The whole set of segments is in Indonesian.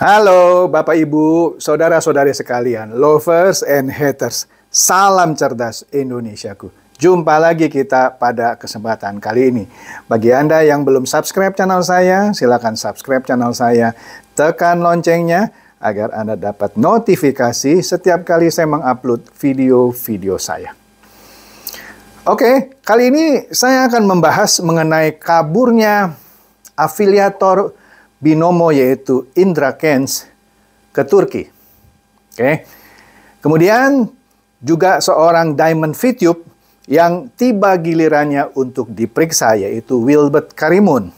Halo Bapak Ibu, saudara-saudari sekalian, lovers and haters. Salam cerdas Indonesiaku. Jumpa lagi kita pada kesempatan kali ini. Bagi Anda yang belum subscribe channel saya, silakan subscribe channel saya. Tekan loncengnya agar Anda dapat notifikasi setiap kali saya mengupload video-video saya. Oke, kali ini saya akan membahas mengenai kaburnya afiliator Binomo yaitu Indra Kents ke Turki. Oke. Kemudian juga seorang Diamond VTube yang tiba gilirannya untuk diperiksa yaitu Wilbert Karimun.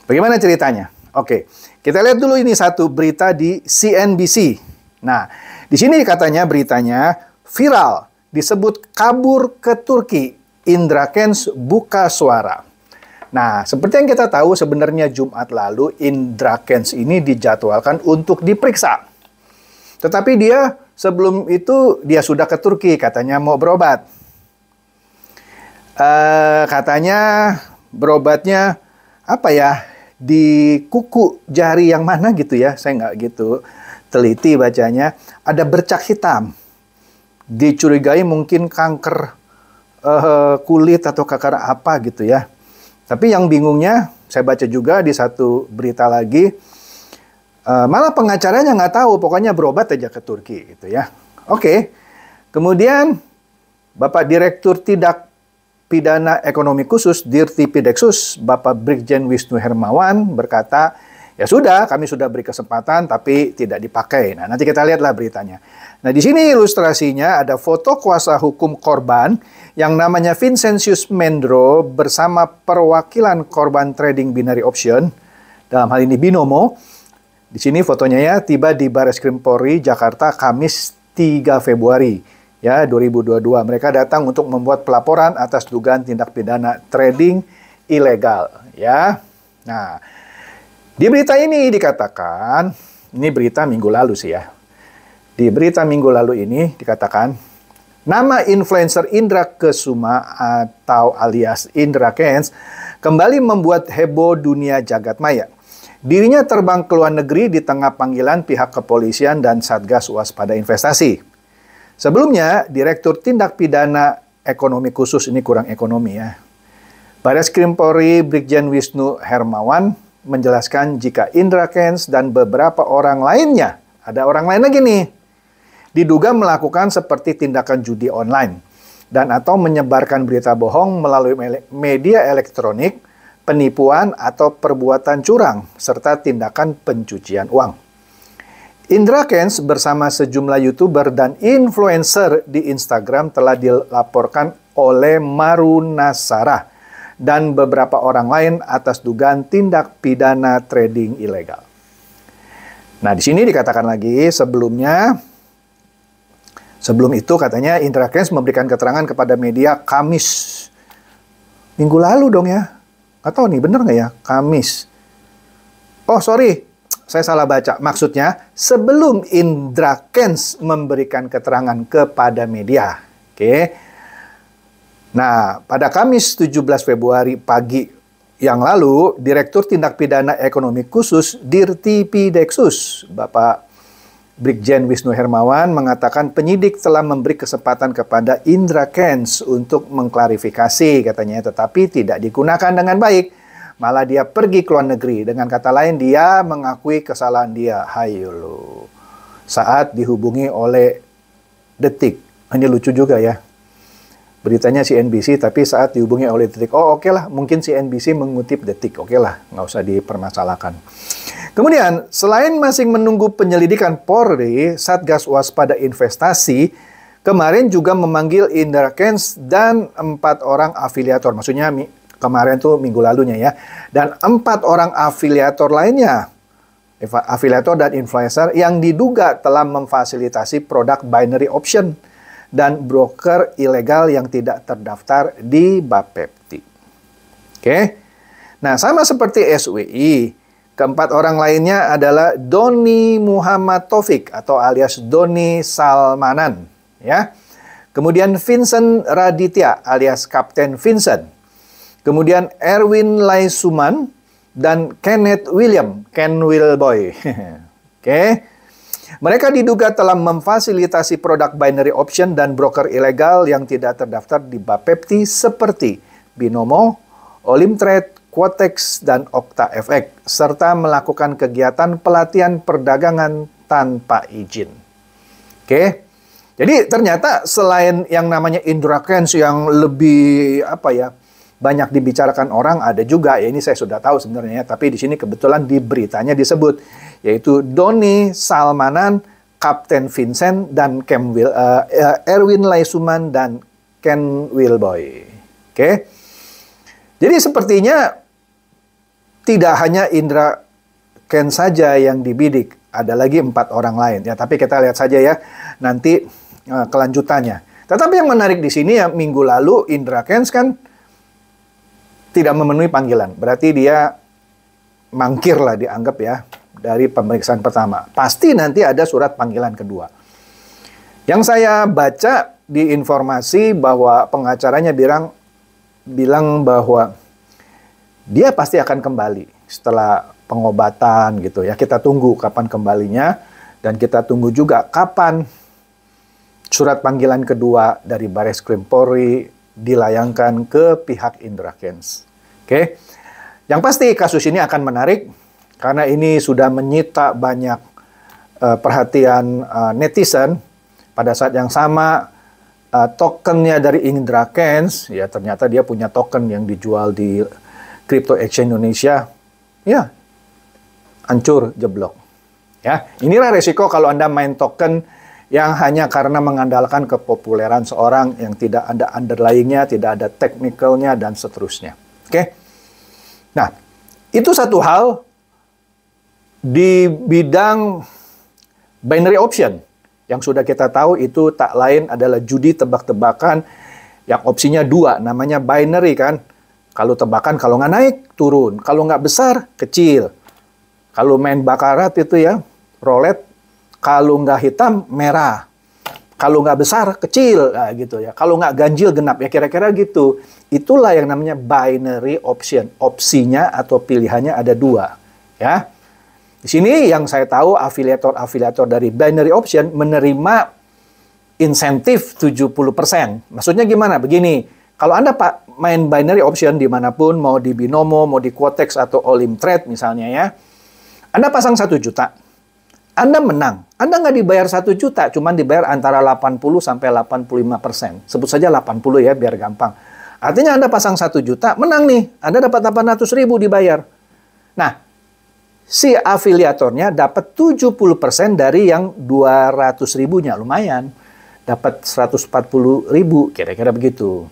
Bagaimana ceritanya? Oke, kita lihat dulu ini satu berita di CNBC. Nah, di sini katanya beritanya viral disebut kabur ke Turki, Indra Kents buka suara. Nah, seperti yang kita tahu sebenarnya Jumat lalu Indra Kents ini dijadwalkan untuk diperiksa. Tetapi dia sebelum itu dia sudah ke Turki, katanya mau berobat. Katanya berobatnya apa ya, di kuku jari yang mana gitu ya, saya nggak gitu teliti bacanya. Ada bercak hitam, dicurigai mungkin kanker kulit atau kanker apa gitu ya. Tapi yang bingungnya, saya baca juga di satu berita lagi, malah pengacaranya nggak tahu, pokoknya berobat aja ke Turki gitu ya. Oke, kemudian Bapak Direktur Tindak Pidana Ekonomi Khusus Dirtipideksus, Bapak Brigjen Wisnu Hermawan berkata, ya sudah, kami sudah beri kesempatan tapi tidak dipakai. Nah, nanti kita lihatlah beritanya. Nah, di sini ilustrasinya ada foto kuasa hukum korban yang namanya Vincentius Mendro bersama perwakilan korban trading binary option, dalam hal ini Binomo. Di sini fotonya ya, tiba di Barreskrim Polri Jakarta Kamis 3 Februari ya 2022. Mereka datang untuk membuat pelaporan atas dugaan tindak pidana trading ilegal ya. Nah, di berita ini dikatakan, ini berita minggu lalu sih ya. Di berita minggu lalu ini dikatakan, nama influencer Indra Kesuma atau alias Indra Kents kembali membuat heboh dunia jagat maya. Dirinya terbang ke luar negeri di tengah panggilan pihak kepolisian dan Satgas Waspada Investasi. Sebelumnya, Direktur Tindak Pidana Ekonomi Khusus, ini kurang ekonomi ya, Barreskrim Polri Brigjen Wisnu Hermawan menjelaskan jika Indra Kents dan beberapa orang lainnya, ada orang lain lagi nih, diduga melakukan seperti tindakan judi online dan atau menyebarkan berita bohong melalui media elektronik, penipuan atau perbuatan curang, serta tindakan pencucian uang. Indra Kents bersama sejumlah YouTuber dan influencer di Instagram telah dilaporkan oleh Marunasara dan beberapa orang lain atas dugaan tindak pidana trading ilegal. Nah, di sini dikatakan lagi sebelum itu katanya Indra Kents memberikan keterangan kepada media Kamis minggu lalu dong ya. Nggak tahu nih, bener nggak ya? Kamis. Oh, sorry. Saya salah baca. Maksudnya, sebelum Indra Kents memberikan keterangan kepada media. Oke. Nah, pada Kamis 17 Februari pagi yang lalu, Direktur Tindak Pidana Ekonomi Khusus Dirtipideksus, Bapak Brigjen Wisnu Hermawan mengatakan penyidik telah memberi kesempatan kepada Indra Kents untuk mengklarifikasi katanya, tetapi tidak digunakan dengan baik. Malah dia pergi ke luar negeri. Dengan kata lain, dia mengakui kesalahan dia. Hayolo. Saat dihubungi oleh Detik. Ini lucu juga ya. Beritanya CNBC, tapi saat dihubungi oleh Detik. Oh, oke lah. Mungkin CNBC mengutip Detik. Oke lah. Nggak usah dipermasalahkan. Kemudian, selain masih menunggu penyelidikan Polri, Satgas Waspada Investasi kemarin juga memanggil Indra Kents dan 4 orang afiliator. Maksudnya kemarin tuh minggu lalunya ya. Dan 4 orang afiliator lainnya. Afiliator dan influencer yang diduga telah memfasilitasi produk binary option dan broker ilegal yang tidak terdaftar di Bapepti. Oke. Nah, sama seperti SWI, keempat orang lainnya adalah Doni Muhammad Taufik atau alias Doni Salmanan, ya. Kemudian Vincent Raditya alias Kapten Vincent. Kemudian Erwin Laisuman, dan Kenneth William, Ken Wilboy. Oke. Mereka diduga telah memfasilitasi produk binary option dan broker ilegal yang tidak terdaftar di Bapepti seperti Binomo, Olimtrade, Quotex, dan OctaFX, serta melakukan kegiatan pelatihan perdagangan tanpa izin. Oke. Jadi ternyata selain yang namanya Indra Kents yang lebih banyak dibicarakan orang, ada juga, ya ini saya sudah tahu sebenarnya, tapi di sini kebetulan di beritanya disebut, yaitu Doni Salmanan, Kapten Vincent, dan Erwin Laisuman, dan Ken Wilboy. Oke. Jadi sepertinya tidak hanya Indra Kents saja yang dibidik, ada lagi 4 orang lain. Ya, tapi kita lihat saja ya nanti kelanjutannya. Tetapi yang menarik di sini ya, minggu lalu Indra Kents kan tidak memenuhi panggilan. Berarti dia mangkir lah dianggap ya dari pemeriksaan pertama. Pasti nanti ada surat panggilan kedua. Yang saya baca di informasi bahwa pengacaranya bilang bahwa dia pasti akan kembali setelah pengobatan gitu ya. Kita tunggu kapan kembalinya dan kita tunggu juga kapan surat panggilan kedua dari Bareskrim Polri dilayangkan ke pihak Indra Kents. Oke. Yang pasti kasus ini akan menarik karena ini sudah menyita banyak perhatian netizen. Pada saat yang sama tokennya dari Indra Kents, ya ternyata dia punya token yang dijual di Crypto Exchange Indonesia, ya hancur jeblok. Ya, inilah resiko kalau Anda main token yang hanya karena mengandalkan kepopuleran seorang yang tidak ada underlying-nya, tidak ada technical-nya, dan seterusnya. Oke? Nah, itu satu hal di bidang binary option. Yang sudah kita tahu itu tak lain adalah judi tebak-tebakan yang opsinya 2, namanya binary kan. Kalau tebakan, kalau nggak naik, turun. Kalau nggak besar, kecil. Kalau main bakarat itu ya, roulette, kalau nggak hitam, merah. Kalau nggak besar, kecil. Nah, gitu ya. Kalau nggak ganjil, genap. Ya kira-kira gitu. Itulah yang namanya binary option. Opsinya atau pilihannya ada 2. Ya. Di sini yang saya tahu afiliator-afiliator dari binary option menerima insentif 70%. Maksudnya gimana? Begini, kalau Anda main binary option dimanapun, mau di Binomo, mau di Quotex atau Olimtrade misalnya ya, Anda pasang 1 juta. Anda menang. Anda nggak dibayar 1 juta, cuman dibayar antara 80 sampai 85%. Sebut saja 80 ya, biar gampang. Artinya Anda pasang 1 juta, menang nih. Anda dapat 800.000 dibayar. Nah, si afiliatornya dapat 70% dari yang 200.000-nya. Lumayan. Dapat 140.000, kira-kira begitu.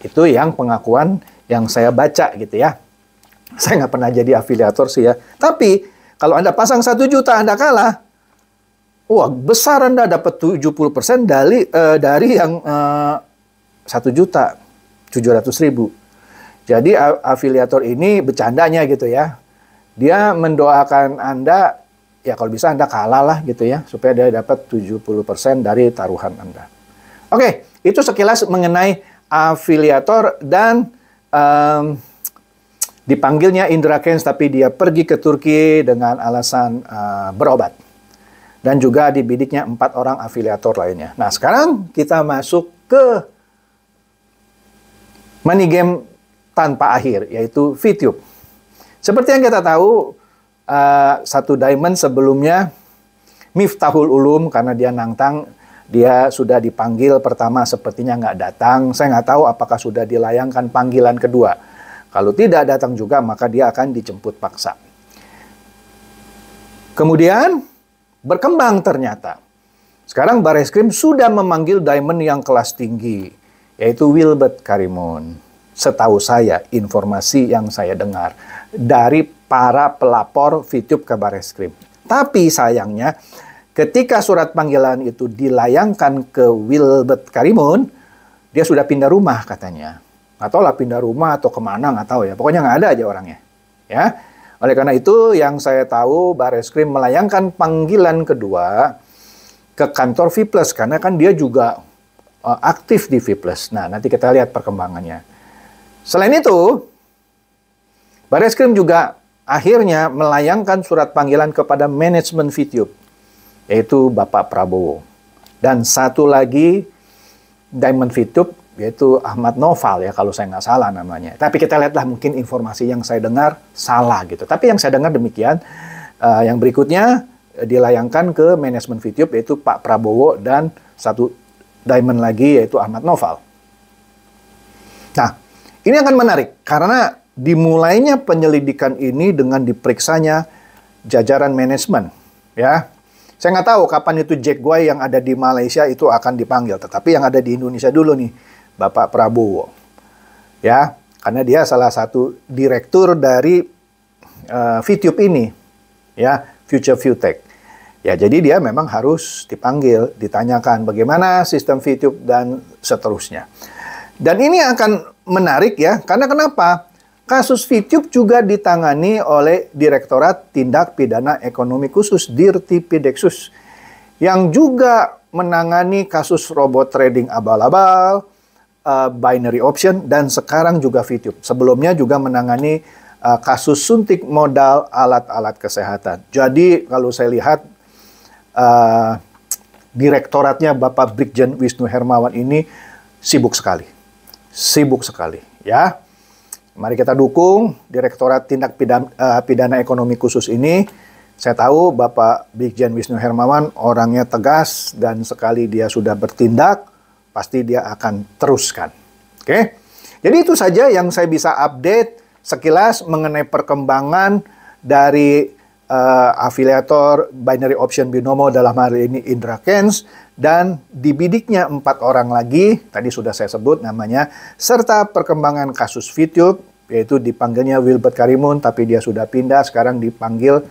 Itu yang pengakuan yang saya baca gitu ya. Saya nggak pernah jadi afiliator sih ya. Tapi, kalau Anda pasang 1 juta, Anda kalah. Wah, besar Anda dapat 70% dari yang 1.700.000. Jadi afiliator ini bercandanya gitu ya. Dia mendoakan Anda, ya kalau bisa Anda kalah lah gitu ya. Supaya dia dapat 70% dari taruhan Anda. Oke, itu sekilas mengenai afiliator dan dipanggilnya Indra Kents, tapi dia pergi ke Turki dengan alasan berobat. Dan juga dibidiknya 4 orang afiliator lainnya. Nah, sekarang kita masuk ke money game tanpa akhir, yaitu VTube. Seperti yang kita tahu, satu diamond sebelumnya, Miftahul Ulum, karena dia nantang, dia sudah dipanggil pertama, sepertinya nggak datang. Saya nggak tahu apakah sudah dilayangkan panggilan kedua. Kalau tidak datang juga, maka dia akan dijemput paksa. Kemudian, berkembang ternyata. Sekarang Bareskrim sudah memanggil diamond yang kelas tinggi, yaitu Wilbert Karimun. Setahu saya, informasi yang saya dengar dari para pelapor VTube ke Bareskrim. Tapi sayangnya, ketika surat panggilan itu dilayangkan ke Wilbert Karimun, dia sudah pindah rumah katanya. Atau lah pindah rumah atau kemana, nggak tahu ya. Pokoknya nggak ada aja orangnya. Ya. Oleh karena itu, yang saya tahu, Bareskrim melayangkan panggilan kedua ke kantor V+, karena kan dia juga aktif di V+. Nah, nanti kita lihat perkembangannya. Selain itu, Bareskrim juga akhirnya melayangkan surat panggilan kepada manajemen VTube, yaitu Bapak Prabowo. Dan satu lagi Diamond VTube, yaitu Ahmad Noval ya, kalau saya nggak salah namanya. Tapi kita lihatlah, mungkin informasi yang saya dengar salah gitu. Tapi yang saya dengar demikian. Yang berikutnya dilayangkan ke manajemen VTube, yaitu Pak Prabowo dan satu Diamond lagi, yaitu Ahmad Noval. Nah, ini akan menarik karena dimulainya penyelidikan ini dengan diperiksanya jajaran manajemen, ya. Saya nggak tahu kapan itu Jack Guy yang ada di Malaysia itu akan dipanggil, tetapi yang ada di Indonesia dulu nih, Bapak Prabowo, ya, karena dia salah satu direktur dari VTube ini, ya, Future ViewTech. Ya, jadi dia memang harus dipanggil, ditanyakan bagaimana sistem VTube dan seterusnya. Dan ini akan menarik ya, karena kenapa? Kasus VTube juga ditangani oleh Direktorat Tindak Pidana Ekonomi Khusus Dirtipideksus, yang juga menangani kasus robot trading abal-abal, binary option, dan sekarang juga VTube. Sebelumnya juga menangani kasus suntik modal alat-alat kesehatan. Jadi kalau saya lihat direktoratnya Bapak Brigjen Wisnu Hermawan ini sibuk sekali ya. Mari kita dukung Direktorat Tindak Pidana Ekonomi Khusus ini. Saya tahu Bapak Brigjen Wisnu Hermawan orangnya tegas, dan sekali dia sudah bertindak, pasti dia akan teruskan. Oke? Jadi itu saja yang saya bisa update sekilas mengenai perkembangan dari afiliator binary option binomo, dalam hari ini Indra Kents, dan dibidiknya 4 orang lagi, tadi sudah saya sebut namanya, serta perkembangan kasus VTube, yaitu dipanggilnya Wilbert Karimun, tapi dia sudah pindah, sekarang dipanggil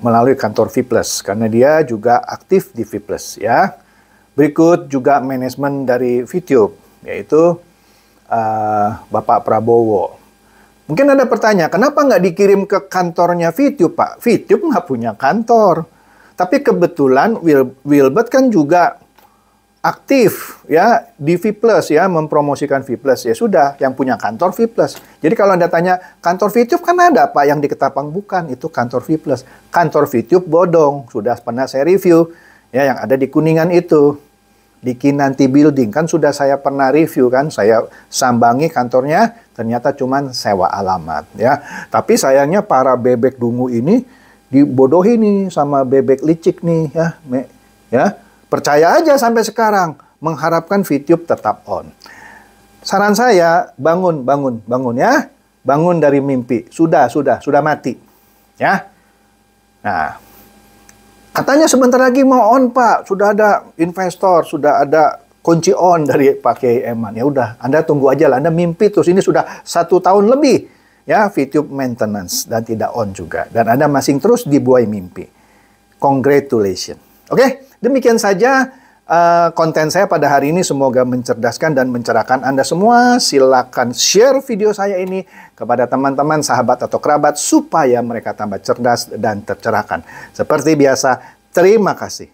melalui kantor VPlus, karena dia juga aktif di VPlus, ya. Berikut juga manajemen dari VTube, yaitu Bapak Prabowo. Mungkin ada pertanyaan, kenapa nggak dikirim ke kantornya VTube, Pak? VTube nggak punya kantor. Tapi kebetulan Wilbert kan juga aktif ya di VPlus ya, mempromosikan VPlus. Ya sudah, yang punya kantor VPlus. Jadi kalau Anda tanya, kantor VTube kan ada Pak yang di Ketapang? Bukan, itu kantor VPlus. Kantor VTube bodong, sudah pernah saya review ya, yang ada di Kuningan itu. Di Kinanti Building, kan sudah saya pernah review kan, saya sambangi kantornya, ternyata cuman sewa alamat ya. Tapi sayangnya para bebek dungu ini dibodohi nih sama bebek licik nih ya. Percaya aja sampai sekarang, mengharapkan VTube tetap on. Saran saya, bangun ya. Bangun dari mimpi. Sudah mati. Ya. Nah, katanya sebentar lagi mau on, Pak. Sudah ada investor, sudah ada kunci on dari Pak Kiai Eman. Ya udah, Anda tunggu aja lah. Anda mimpi terus, ini sudah 1 tahun lebih ya VTube maintenance dan tidak on juga. Dan Anda masih terus dibuai mimpi. Congratulations. Oke, demikian saja konten saya pada hari ini. Semoga mencerdaskan dan mencerahkan Anda semua. Silakan share video saya ini kepada teman-teman, sahabat atau kerabat supaya mereka tambah cerdas dan tercerahkan. Seperti biasa, terima kasih.